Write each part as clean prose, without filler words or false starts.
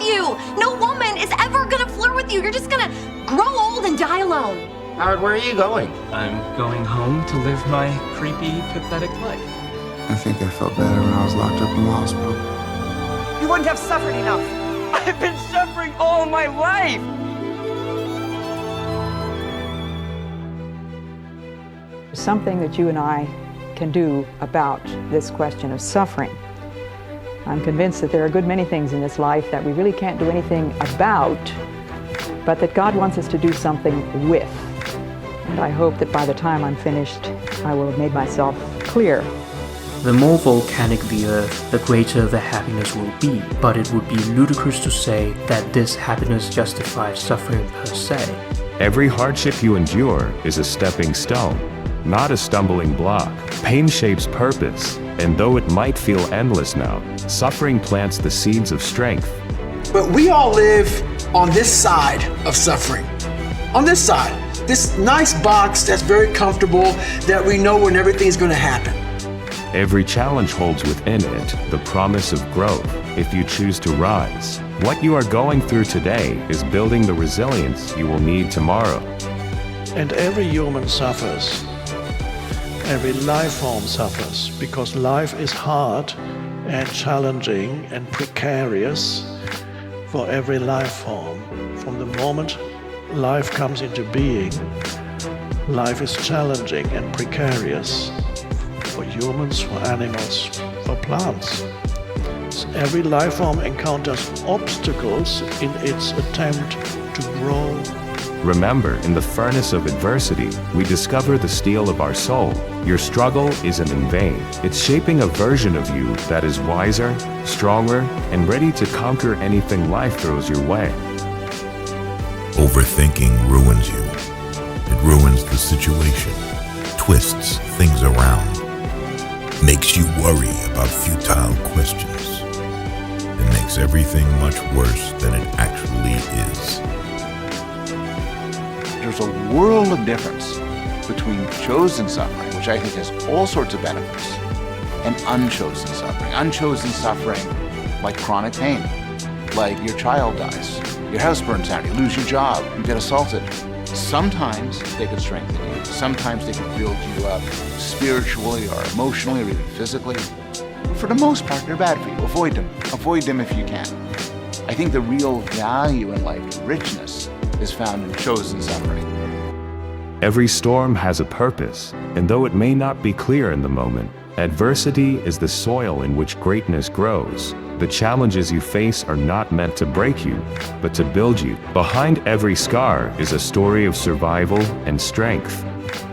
with you. No woman is ever gonna flirt with you. You're just gonna grow old and die alone. Howard, where are you going? I'm going home to live my creepy, pathetic life. I think I felt better when I was locked up in the hospital. You wouldn't have suffered enough. I've been suffering all my life. Something that you and I can do about this question of suffering. I'm convinced that there are a good many things in this life that we really can't do anything about, but that God wants us to do something with. And I hope that by the time I'm finished, I will have made myself clear. The more volcanic the Earth, the greater the happiness will be, but it would be ludicrous to say that this happiness justifies suffering per se. Every hardship you endure is a stepping stone, not a stumbling block. Pain shapes purpose, and though it might feel endless now, suffering plants the seeds of strength. But we all live on this side of suffering. On this side, this nice box that's very comfortable, that we know when everything's going to happen. Every challenge holds within it the promise of growth if you choose to rise. What you are going through today is building the resilience you will need tomorrow. And every human suffers. Every life form suffers because life is hard and challenging and precarious for every life form. From the moment life comes into being, life is challenging and precarious for humans, for animals, for plants. So every life form encounters obstacles in its attempt to grow. Remember, in the furnace of adversity, we discover the steel of our soul. Your struggle isn't in vain. It's shaping a version of you that is wiser, stronger, and ready to conquer anything life throws your way. Overthinking ruins you. It ruins the situation, twists things around, makes you worry about futile questions, and makes everything much worse than it actually is. There's a world of difference between chosen suffering, which I think has all sorts of benefits, and unchosen suffering. Unchosen suffering, like chronic pain, like your child dies, your house burns down, you lose your job, you get assaulted. Sometimes they can strengthen you. Sometimes they can build you up spiritually or emotionally or even physically. But for the most part, they're bad for you. Avoid them. Avoid them if you can. I think the real value in life, richness, is found in chosen suffering. Every storm has a purpose, and though it may not be clear in the moment, adversity is the soil in which greatness grows. The challenges you face are not meant to break you, but to build you. Behind every scar is a story of survival and strength.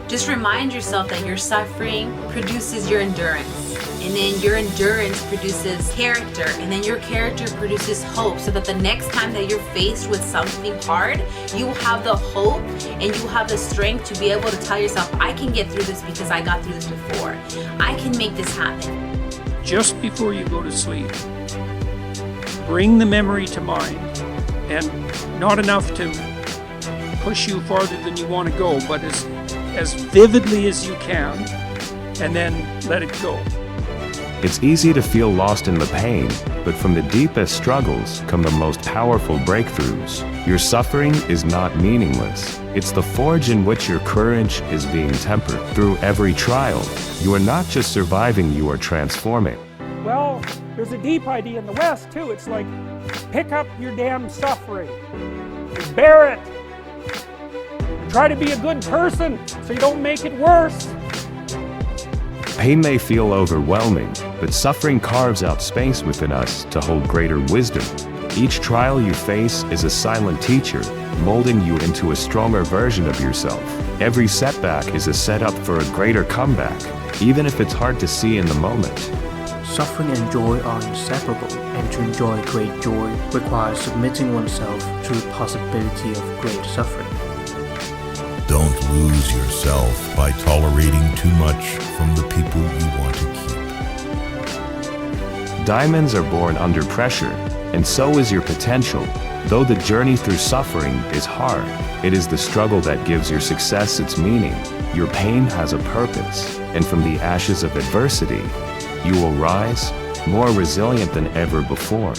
Just remind yourself that your suffering produces your endurance. And then your endurance produces character. And then your character produces hope. So that the next time that you're faced with something hard, you will have the hope and you will have the strength to be able to tell yourself, I can get through this because I got through this before. I can make this happen. Just before you go to sleep, bring the memory to mind, and not enough to push you farther than you want to go, but as vividly as you can, and then let it go. It's easy to feel lost in the pain, but from the deepest struggles come the most powerful breakthroughs. Your suffering is not meaningless. It's the forge in which your courage is being tempered. Through every trial, you are not just surviving, you are transforming. Well, there's a deep idea in the West, too. It's like, pick up your damn suffering. Bear it. Try to be a good person so you don't make it worse. Pain may feel overwhelming, but suffering carves out space within us to hold greater wisdom. Each trial you face is a silent teacher, molding you into a stronger version of yourself. Every setback is a setup for a greater comeback, even if it's hard to see in the moment. Suffering and joy are inseparable, and to enjoy great joy requires submitting oneself to the possibility of great suffering. Don't lose yourself by tolerating too much from the people you want to keep. Diamonds are born under pressure, and so is your potential. Though the journey through suffering is hard, it is the struggle that gives your success its meaning. Your pain has a purpose, and from the ashes of adversity, you will rise more resilient than ever before.